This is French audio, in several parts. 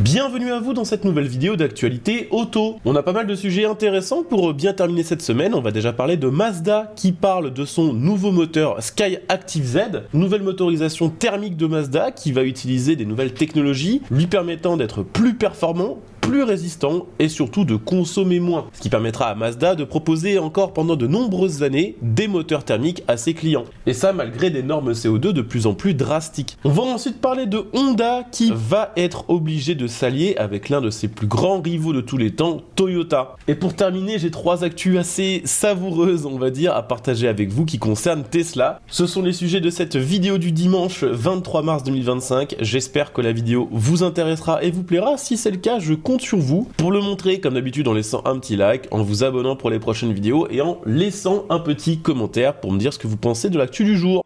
Bienvenue à vous dans cette nouvelle vidéo d'actualité auto. On a pas mal de sujets intéressants pour bien terminer cette semaine. On va déjà parler de Mazda qui parle de son nouveau moteur Skyactiv Z, nouvelle motorisation thermique de Mazda qui va utiliser des nouvelles technologies lui permettant d'être plus performant, plus résistant et surtout de consommer moins, ce qui permettra à Mazda de proposer encore pendant de nombreuses années des moteurs thermiques à ses clients. Et ça malgré des normes CO2 de plus en plus drastiques. On va ensuite parler de Honda qui va être obligé de s'allier avec l'un de ses plus grands rivaux de tous les temps, Toyota. Et pour terminer, j'ai trois actus assez savoureuses, on va dire, à partager avec vous qui concernent Tesla. Ce sont les sujets de cette vidéo du dimanche 23 mars 2025. J'espère que la vidéo vous intéressera et vous plaira. Si c'est le cas, je compte sur vous pour le montrer comme d'habitude en laissant un petit like, en vous abonnant pour les prochaines vidéos et en laissant un petit commentaire pour me dire ce que vous pensez de l'actu du jour.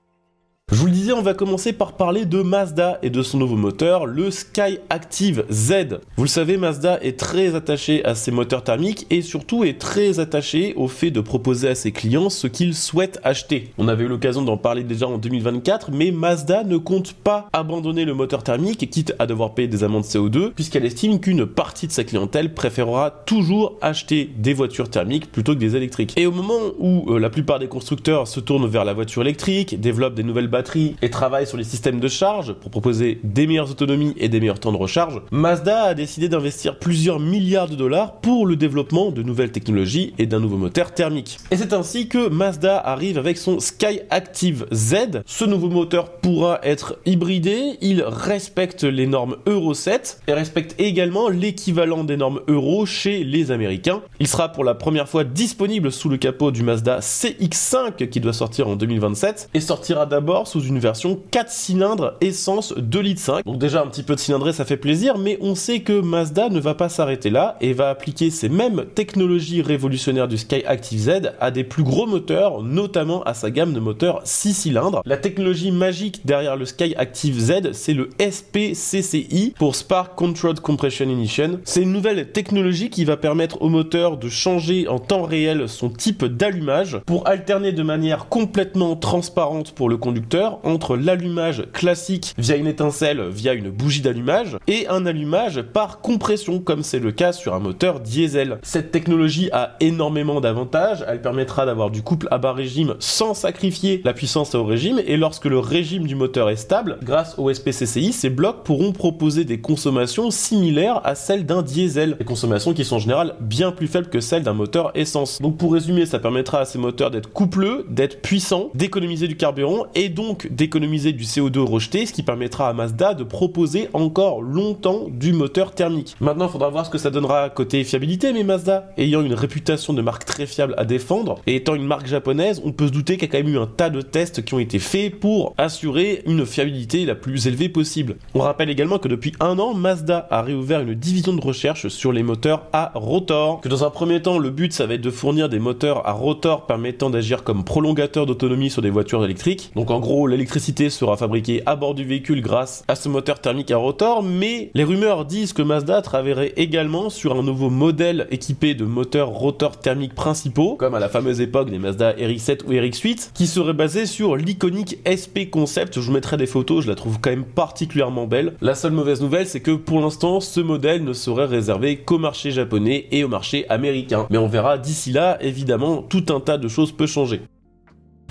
Je vous le disais, on va commencer par parler de Mazda et de son nouveau moteur, le Skyactiv Z. Vous le savez, Mazda est très attaché à ses moteurs thermiques et surtout est très attaché au fait de proposer à ses clients ce qu'ils souhaitent acheter. On avait eu l'occasion d'en parler déjà en 2024, mais Mazda ne compte pas abandonner le moteur thermique, quitte à devoir payer des amendes CO2, puisqu'elle estime qu'une partie de sa clientèle préférera toujours acheter des voitures thermiques plutôt que des électriques. Et au moment où la plupart des constructeurs se tournent vers la voiture électrique, développent des nouvelles batterie et travaille sur les systèmes de charge pour proposer des meilleures autonomies et des meilleurs temps de recharge, Mazda a décidé d'investir plusieurs milliards de dollars pour le développement de nouvelles technologies et d'un nouveau moteur thermique. Et c'est ainsi que Mazda arrive avec son Skyactiv Z. Ce nouveau moteur pourra être hybridé, il respecte les normes Euro 7 et respecte également l'équivalent des normes Euro chez les Américains. Il sera pour la première fois disponible sous le capot du Mazda CX-5 qui doit sortir en 2027 et sortira d'abord sous une version 4 cylindres essence 2,5 litres. Donc déjà un petit peu de cylindrée, ça fait plaisir, mais on sait que Mazda ne va pas s'arrêter là et va appliquer ces mêmes technologies révolutionnaires du Skyactiv Z à des plus gros moteurs, notamment à sa gamme de moteurs 6 cylindres. La technologie magique derrière le Skyactiv Z, c'est le SPCCI pour Spark Controlled Compression Ignition. C'est une nouvelle technologie qui va permettre au moteur de changer en temps réel son type d'allumage pour alterner de manière complètement transparente pour le conducteur entre l'allumage classique via une étincelle, via une bougie d'allumage, et un allumage par compression, comme c'est le cas sur un moteur diesel. Cette technologie a énormément d'avantages, elle permettra d'avoir du couple à bas régime sans sacrifier la puissance au régime, et lorsque le régime du moteur est stable, grâce au SPCCI, ces blocs pourront proposer des consommations similaires à celles d'un diesel, des consommations qui sont en général bien plus faibles que celles d'un moteur essence. Donc pour résumer, ça permettra à ces moteurs d'être coupleux, d'être puissants, d'économiser du carburant, et donc d'économiser du CO2 rejeté, ce qui permettra à Mazda de proposer encore longtemps du moteur thermique. Maintenant, il faudra voir ce que ça donnera côté fiabilité, mais Mazda, ayant une réputation de marque très fiable à défendre, et étant une marque japonaise, on peut se douter qu'il y a quand même eu un tas de tests qui ont été faits pour assurer une fiabilité la plus élevée possible. On rappelle également que depuis un an, Mazda a réouvert une division de recherche sur les moteurs à rotor, que dans un premier temps, le but, ça va être de fournir des moteurs à rotor permettant d'agir comme prolongateur d'autonomie sur des voitures électriques. Donc en gros, l'électricité sera fabriquée à bord du véhicule grâce à ce moteur thermique à rotor, mais les rumeurs disent que Mazda travaillerait également sur un nouveau modèle équipé de moteurs rotor thermiques principaux, comme à la fameuse époque des Mazda RX-7 ou RX-8, qui serait basé sur l'iconique SP Concept. Je vous mettrai des photos, je la trouve quand même particulièrement belle. La seule mauvaise nouvelle, c'est que pour l'instant, ce modèle ne serait réservé qu'au marché japonais et au marché américain. Mais on verra d'ici là, évidemment, tout un tas de choses peut changer.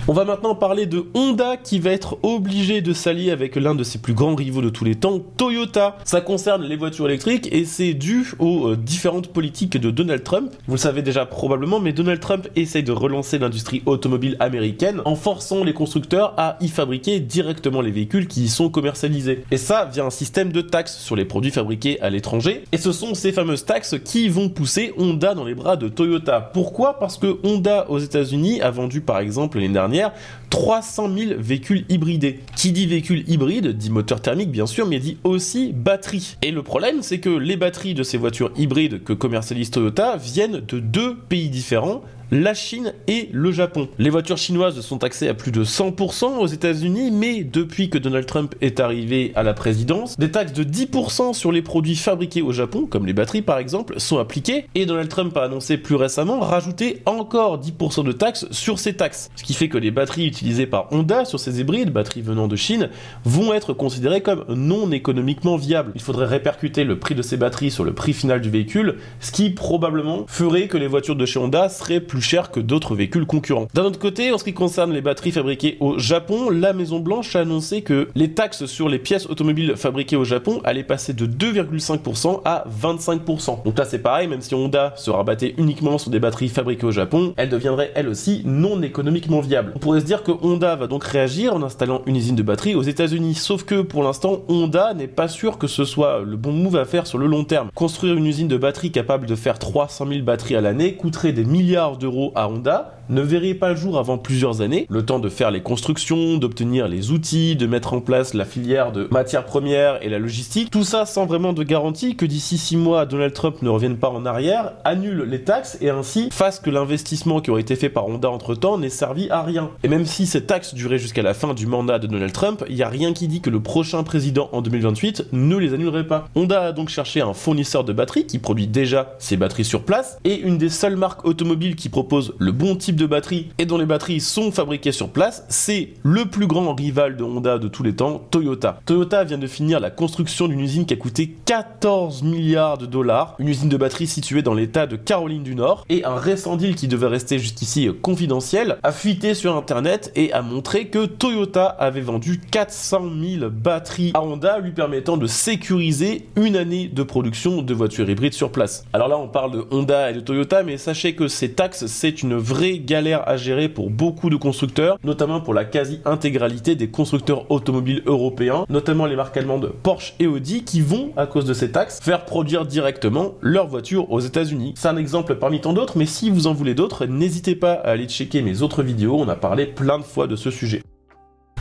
On va maintenant parler de Honda qui va être obligé de s'allier avec l'un de ses plus grands rivaux de tous les temps, Toyota. Ça concerne les voitures électriques et c'est dû aux différentes politiques de Donald Trump. Vous le savez déjà probablement, mais Donald Trump essaye de relancer l'industrie automobile américaine en forçant les constructeurs à y fabriquer directement les véhicules qui y sont commercialisés. Et ça via un système de taxes sur les produits fabriqués à l'étranger. Et ce sont ces fameuses taxes qui vont pousser Honda dans les bras de Toyota. Pourquoi ? Parce que Honda aux États-Unis a vendu par exemple l'année dernière 300 000 véhicules hybridés. Qui dit véhicule hybride dit moteur thermique bien sûr, mais dit aussi batterie. Et le problème, c'est que les batteries de ces voitures hybrides que commercialise Toyota viennent de deux pays différents, la Chine et le Japon. Les voitures chinoises sont taxées à plus de 100% aux États-Unis, mais depuis que Donald Trump est arrivé à la présidence, des taxes de 10% sur les produits fabriqués au Japon, comme les batteries par exemple, sont appliquées, et Donald Trump a annoncé plus récemment rajouter encore 10% de taxes sur ces taxes. Ce qui fait que les batteries utilisées par Honda sur ces hybrides, batteries venant de Chine, vont être considérées comme non économiquement viables. Il faudrait répercuter le prix de ces batteries sur le prix final du véhicule, ce qui probablement ferait que les voitures de chez Honda seraient plus chères que d'autres véhicules concurrents. D'un autre côté, en ce qui concerne les batteries fabriquées au Japon, la Maison Blanche a annoncé que les taxes sur les pièces automobiles fabriquées au Japon allaient passer de 2,5% à 25%. Donc là c'est pareil, même si Honda se rabattait uniquement sur des batteries fabriquées au Japon, elles deviendraient elles aussi non économiquement viables. On pourrait se dire que Honda va donc réagir en installant une usine de batterie aux États-Unis, sauf que pour l'instant Honda n'est pas sûr que ce soit le bon move à faire sur le long terme. Construire une usine de batterie capable de faire 300 000 batteries à l'année coûterait des milliards d'euros à Honda, ne verrait pas le jour avant plusieurs années, le temps de faire les constructions, d'obtenir les outils, de mettre en place la filière de matières premières et la logistique, tout ça sans vraiment de garantie que d'ici 6 mois Donald Trump ne revienne pas en arrière, annule les taxes et ainsi fasse que l'investissement qui aurait été fait par Honda entre temps n'ait servi à rien. Et même si ces taxes duraient jusqu'à la fin du mandat de Donald Trump, il n'y a rien qui dit que le prochain président en 2028 ne les annulerait pas. Honda a donc cherché un fournisseur de batteries qui produit déjà ses batteries sur place, et une des seules marques automobiles qui propose le bon type de batterie et dont les batteries sont fabriquées sur place, c'est le plus grand rival de Honda de tous les temps, Toyota. Toyota vient de finir la construction d'une usine qui a coûté 14 milliards de dollars, une usine de batterie située dans l'état de Caroline du Nord, et un récent deal qui devait rester jusqu'ici confidentiel a fuité sur internet et a montré que Toyota avait vendu 400 000 batteries à Honda, lui permettant de sécuriser une année de production de voitures hybrides sur place. Alors là on parle de Honda et de Toyota, mais sachez que ces taxes c'est une vraie galère à gérer pour beaucoup de constructeurs, notamment pour la quasi-intégralité des constructeurs automobiles européens, notamment les marques allemandes Porsche et Audi, qui vont, à cause de ces taxes, faire produire directement leurs voitures aux États-Unis. C'est un exemple parmi tant d'autres, mais si vous en voulez d'autres, n'hésitez pas à aller checker mes autres vidéos, on a parlé plein de fois de ce sujet.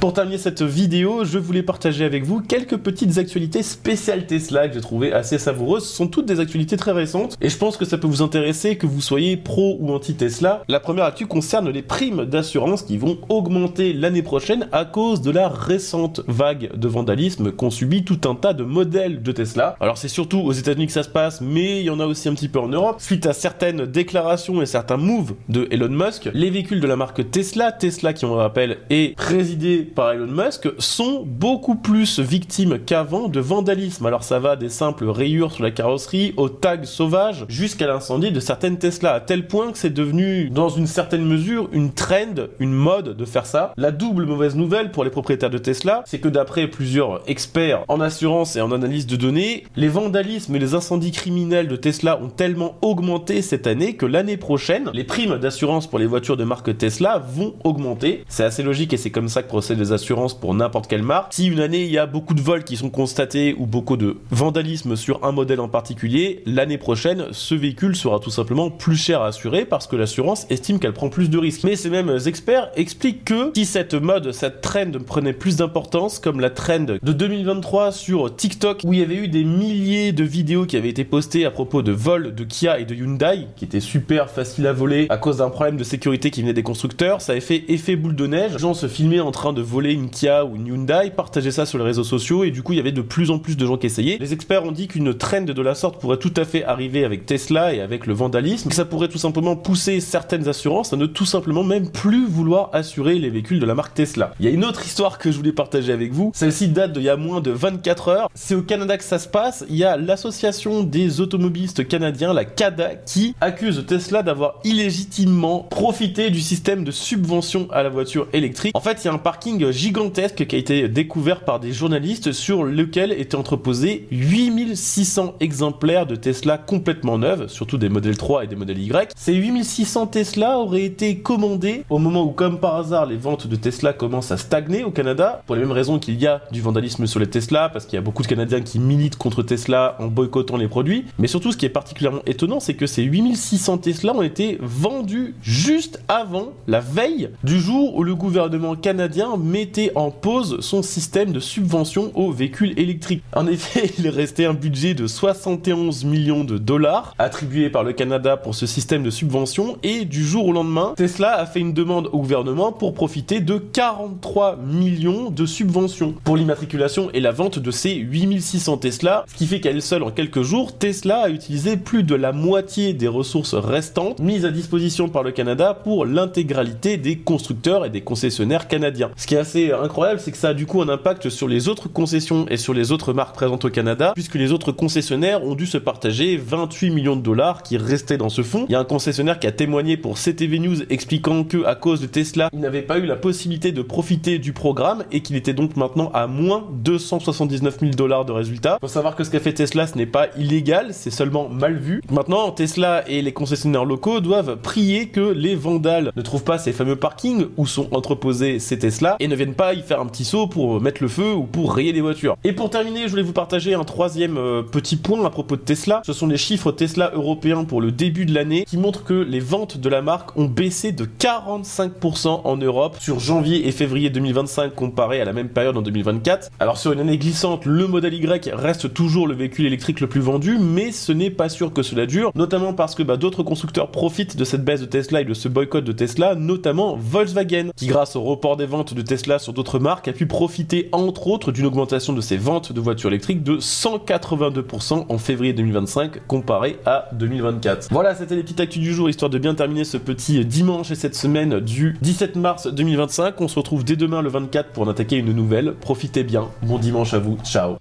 Pour terminer cette vidéo, je voulais partager avec vous quelques petites actualités spéciales Tesla que j'ai trouvées assez savoureuses. Ce sont toutes des actualités très récentes et je pense que ça peut vous intéresser que vous soyez pro ou anti-Tesla. La première actu concerne les primes d'assurance qui vont augmenter l'année prochaine à cause de la récente vague de vandalisme qu'ont subi tout un tas de modèles de Tesla. Alors c'est surtout aux États-Unis que ça se passe, mais il y en a aussi un petit peu en Europe. Suite à certaines déclarations et certains moves de Elon Musk, les véhicules de la marque Tesla qui on le rappelle est présidé par Elon Musk, sont beaucoup plus victimes qu'avant de vandalisme. Alors ça va des simples rayures sur la carrosserie, aux tags sauvages, jusqu'à l'incendie de certaines Tesla, à tel point que c'est devenu, dans une certaine mesure, une trend, une mode de faire ça. La double mauvaise nouvelle pour les propriétaires de Tesla, c'est que d'après plusieurs experts en assurance et en analyse de données, les vandalismes et les incendies criminels de Tesla ont tellement augmenté cette année que l'année prochaine, les primes d'assurance pour les voitures de marque Tesla vont augmenter. C'est assez logique et c'est comme ça que procèdent les assurances pour n'importe quelle marque. Si une année il y a beaucoup de vols qui sont constatés ou beaucoup de vandalisme sur un modèle en particulier, l'année prochaine ce véhicule sera tout simplement plus cher à assurer parce que l'assurance estime qu'elle prend plus de risques. Mais ces mêmes experts expliquent que si cette mode, cette trend prenait plus d'importance, comme la trend de 2023 sur TikTok où il y avait eu des milliers de vidéos qui avaient été postées à propos de vols de Kia et de Hyundai qui étaient super faciles à voler à cause d'un problème de sécurité qui venait des constructeurs, ça avait fait effet boule de neige. Les gens se filmaient en train de voler une Kia ou une Hyundai, partageaient ça sur les réseaux sociaux et du coup il y avait de plus en plus de gens qui essayaient. Les experts ont dit qu'une trend de la sorte pourrait tout à fait arriver avec Tesla et avec le vandalisme, que ça pourrait tout simplement pousser certaines assurances à ne tout simplement même plus vouloir assurer les véhicules de la marque Tesla. Il y a une autre histoire que je voulais partager avec vous, celle-ci date d'il y a moins de 24 heures, c'est au Canada que ça se passe. Il y a l'association des automobilistes canadiens, la CADA, qui accuse Tesla d'avoir illégitimement profité du système de subvention à la voiture électrique. En fait il y a un parking gigantesque qui a été découvert par des journalistes sur lequel étaient entreposés 8600 exemplaires de Tesla complètement neuves, surtout des modèles 3 et des modèles Y. Ces 8600 Tesla auraient été commandés au moment où, comme par hasard, les ventes de Tesla commencent à stagner au Canada, pour les mêmes raisons qu'il y a du vandalisme sur les Tesla, parce qu'il y a beaucoup de Canadiens qui militent contre Tesla en boycottant les produits. Mais surtout, ce qui est particulièrement étonnant, c'est que ces 8600 Tesla ont été vendus juste avant, la veille du jour où le gouvernement canadien mettait en pause son système de subvention aux véhicules électriques. En effet, il restait un budget de 71 millions de dollars attribué par le Canada pour ce système de subvention, et du jour au lendemain, Tesla a fait une demande au gouvernement pour profiter de 43 millions de subventions pour l'immatriculation et la vente de ces 8600 Tesla, ce qui fait qu'à elle seule, en quelques jours, Tesla a utilisé plus de la moitié des ressources restantes mises à disposition par le Canada pour l'intégralité des constructeurs et des concessionnaires canadiens. Ce qui est assez incroyable, c'est que ça a du coup un impact sur les autres concessions et sur les autres marques présentes au Canada, puisque les autres concessionnaires ont dû se partager 28 millions de dollars qui restaient dans ce fonds. Il y a un concessionnaire qui a témoigné pour CTV News expliquant que, à cause de Tesla, il n'avait pas eu la possibilité de profiter du programme et qu'il était donc maintenant à moins 279 000 dollars de résultats. Faut savoir que ce qu'a fait Tesla, ce n'est pas illégal, c'est seulement mal vu. Maintenant, Tesla et les concessionnaires locaux doivent prier que les vandales ne trouvent pas ces fameux parkings où sont entreposés ces Tesla et ne viennent pas y faire un petit saut pour mettre le feu ou pour rayer les voitures. Et pour terminer, je voulais vous partager un troisième petit point à propos de Tesla. Ce sont les chiffres Tesla européens pour le début de l'année qui montrent que les ventes de la marque ont baissé de 45% en Europe sur janvier et février 2025 comparé à la même période en 2024. Alors sur une année glissante, le Model Y reste toujours le véhicule électrique le plus vendu, mais ce n'est pas sûr que cela dure, notamment parce que d'autres constructeurs profitent de cette baisse de Tesla et de ce boycott de Tesla, notamment Volkswagen, qui grâce au report des ventes de Tesla sur d'autres marques a pu profiter entre autres d'une augmentation de ses ventes de voitures électriques de 182% en février 2025 comparé à 2024. Voilà, c'était les petites actus du jour, histoire de bien terminer ce petit dimanche et cette semaine du 17 mars 2025. On se retrouve dès demain le 24 pour en attaquer une nouvelle. Profitez bien, bon dimanche à vous, ciao.